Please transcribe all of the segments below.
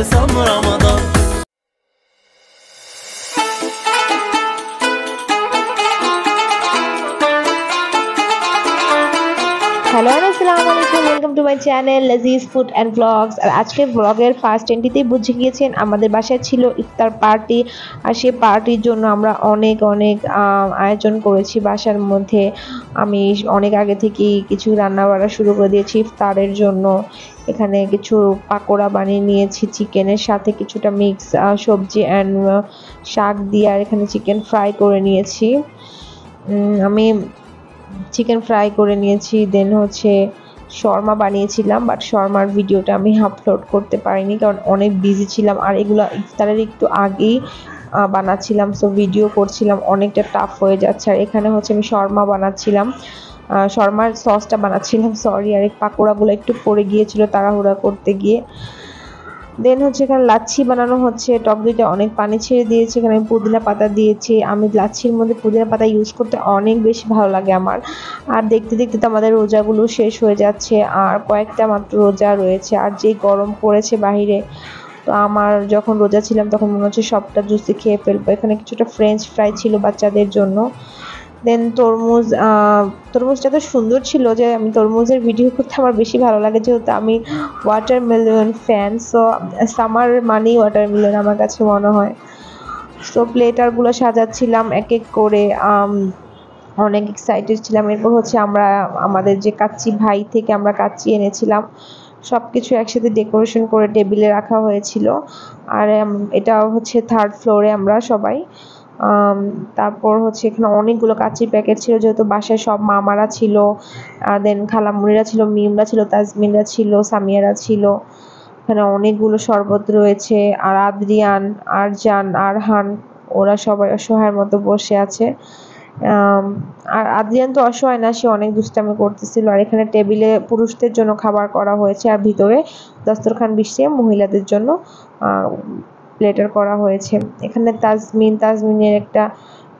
صام رمضان. Hello আসসালামু আলাইকুম, welcome to my channel লাজিজ ফুড অ্যান্ড ব্লগস। আর আজকের ব্লগের ফার্স্ট এন্ট্রিতেই বুঝে গিয়েছেন আমাদের বাসায় ছিল ইফতার পার্টি। আর সেই পার্টির জন্য আমরা অনেক আয়োজন করেছি বাসার মধ্যে। আমি অনেক আগে থেকেই কিছু রান্না বান্না শুরু করে দিয়েছি ইফতারের জন্য। এখানে কিছু পাকোড়া বানিয়ে নিয়েছি চিকেনের সাথে, কিছুটা মিক্স সবজি অ্যান্ড শাক দিয়ে। আর এখানে চিকেন ফ্রাই করে নিয়েছি, আমি চিকেন ফ্রাই করে নিয়েছি। দেন হচ্ছে শর্মা বানিয়েছিলাম, বাট শর্মার ভিডিওটা আমি আপলোড করতে পারিনি কারণ অনেক বিজি ছিলাম। আর এগুলো ইফতারের একটু আগেই বানাচ্ছিলাম, সো ভিডিও করছিলাম, অনেকটা টাফ হয়ে যাচ্ছে। আর এখানে হচ্ছে আমি শর্মা বানাচ্ছিলাম, শর্মার সসটা বানাচ্ছিলাম সরি। আর এই পাকোড়াগুলো একটু পড়ে গিয়েছিল তাড়াহুড়া করতে গিয়ে। দেন হচ্ছে এখানে লাচ্ছি বানানো হচ্ছে। টক দইটা অনেক পানি ছেড়ে দিয়েছি, এখানে আমি পুদিনা পাতা দিয়েছি। আমি লাচ্ছির মধ্যে পুদিনা পাতা ইউজ করতে অনেক বেশি ভালো লাগে আমার। আর দেখতে দেখতে তো আমাদের রোজাগুলো শেষ হয়ে যাচ্ছে, আর কয়েকটা মাত্র রোজা রয়েছে। আর যে গরম পড়েছে বাহিরে, তো আমার যখন রোজা ছিলাম তখন মনে হচ্ছে সবটা জুসি খেয়ে ফেলবো। এখানে কিছুটা ফ্রেঞ্চ ফ্রাই ছিল বাচ্চাদের জন্য। দেন তরমুজটা তো সুন্দর ছিল যে আমি তরমুজের ভিডিও করতে আমার বেশি ভালো লাগে, যেহেতু আমি ওয়াটারমেলন ফ্যান। সো সামার মানেই ওয়াটারমেলন আমার কাছে মনে হয়। সো প্লেটারগুলো সাজাচ্ছিলাম এক এক করে, অনেক এক্সাইটেড ছিলাম। এরপর হচ্ছে আমরা আমাদের যে কাচ্চি ভাই থেকে আমরা কাচ্চি এনেছিলাম, সব কিছু একসাথে ডেকোরেশন করে টেবিলে রাখা হয়েছিল। আর এটা হচ্ছে 3rd ফ্লোরে আমরা সবাই। তারপর হচ্ছে এখানে অনেকগুলো কাচ্চির প্যাকেট ছিল, যেহেতু বাসায় সব মামারা ছিল, দেন খালামুনিরা ছিল, মিমরা ছিল, তাজমিনরা ছিল, সামিয়ারা ছিল। এখানে অনেকগুলো শরবত রয়েছে। আর আদ্রিয়ান, আরজান, আরহান ওরা সবাই অসহায়ের মতো বসে আছে। আর আদ্রিয়ান তো অসহায় না, সে অনেক দুষ্টামি করতেছিল। আর এখানে টেবিলে পুরুষদের জন্য খাবার করা হয়েছে, আর ভিতরে দস্তরখান বিছিয়ে মহিলাদের জন্য প্লেটার করা হয়েছে। এখানে তাজমিনের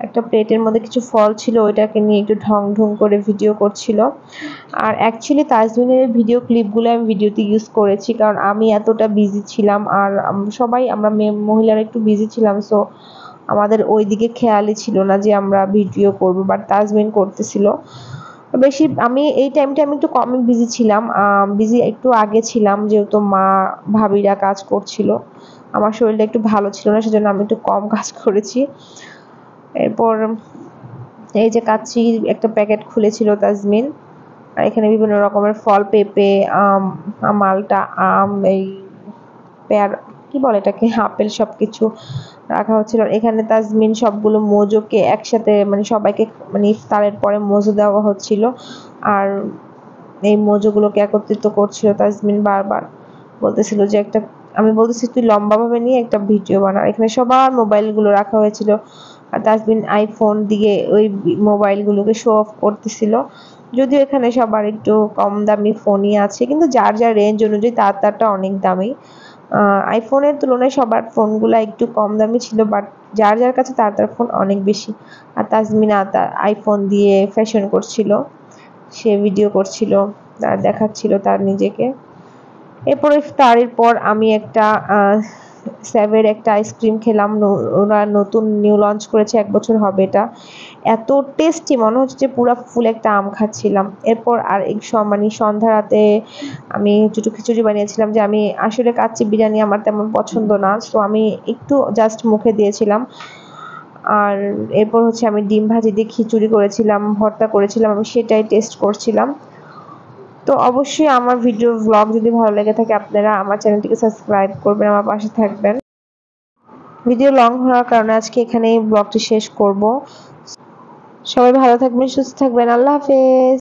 একটা প্লেটের মধ্যে কিছু ফল ছিল, ওইটাকে নিয়ে একটু ঢং করে ভিডিও করছিল। আর অ্যাকচুয়ালি তাজমিনের ভিডিও ক্লিপগুলো আমি ভিডিওতে ইউজ করেছি কারণ আমি এতটা বিজি ছিলাম। আর সবাই আমরা মহিলারা একটু বিজি ছিলাম, সো আমাদের ওইদিকে খেয়ালই ছিল না যে আমরা ভিডিও করব, বাট তাজমিন করতেছিল বেশি। আমি এই টাইমটা আমি একটু কমই বিজি ছিলাম, বিজি একটু আগে ছিলাম, যেহেতু মা ভাবিরা কাজ করছিল। আমার শরীরটা একটু ভালো ছিল না, সেজন্য আমি একটু কম কাজ করেছি। এরপর এই যে কাচ্চি একটা প্যাকেট খুলেছিল তাজমিন। আর এখানে বিভিন্ন রকমের ফল, পেঁপে, আম, মালটা আম, এই পেয়ার কি বলে এটাকে, আপেল, সবকিছু রাখা হচ্ছিল। এখানে তাজমিন সবগুলো মোজোকে একসাথে, মানে সবাইকে, মানে ইফতারের পরে মোজো দেওয়া হচ্ছিল। আর এই মোজোগুলোকে একত্রিত করছিল তাজমিন বারবার বলতেছিল যে আমি বলতেছি তুই লম্বাভাবে নিয়ে একটা ভিডিও বানা। এখানে সবার মোবাইলগুলো রাখা হয়েছিল, আর তাজমিন আইফোন দিয়ে ওই মোবাইলগুলোকে শো অফ করতেছিল। যদিও এখানে সবার একটু কম দামি ফোনই আছে, কিন্তু যার যার রেঞ্জ অনুযায়ী তারটা অনেক দামি। আইফোনের তুলনায় সবার ফোনগুলো একটু কম দামি ছিল, বাট যার যার কাছে তার ফোন অনেক বেশি। আর তাজমিনা তার আইফোন দিয়ে ফ্যাশন করছিল, সে ভিডিও করছিল আর দেখাচ্ছিল তার নিজেকে। এরপর ইফতারের পর আমি একটা স্যাভের একটা আইসক্রিম খেলাম। ওরা নতুন নিউ লঞ্চ করেছে, 1 বছর হবে এটা। এত টেস্টি, মনে হচ্ছে যে পুরো ফুল একটা আম খাচ্ছিলাম। এরপর আর মানে সন্ধ্যা রাতে আমি একটু খিচুড়ি বানিয়েছিলাম, যে আমি আসলে কাচ্চি বিরিয়ানি আমার তেমন পছন্দ না, তো আমি একটু জাস্ট মুখে দিয়েছিলাম। আর এরপর হচ্ছে আমি ডিম ভাজি দিয়ে খিচুড়ি করেছিলাম, ভর্তা করেছিলাম, আমি সেটাই টেস্ট করছিলাম। তো অবশ্যই আমার ভিডিও ব্লগ যদি ভালো লেগে থাকে আপনারা আমার চ্যানেলটিকে সাবস্ক্রাইব করবেন, আমার পাশে থাকবেন। ভিডিও লং হওয়ার কারণে আজকে এখানেই ব্লগটি শেষ করব। সবাই ভালো থাকবেন, সুস্থ থাকবেন, আল্লাহ হাফেজ।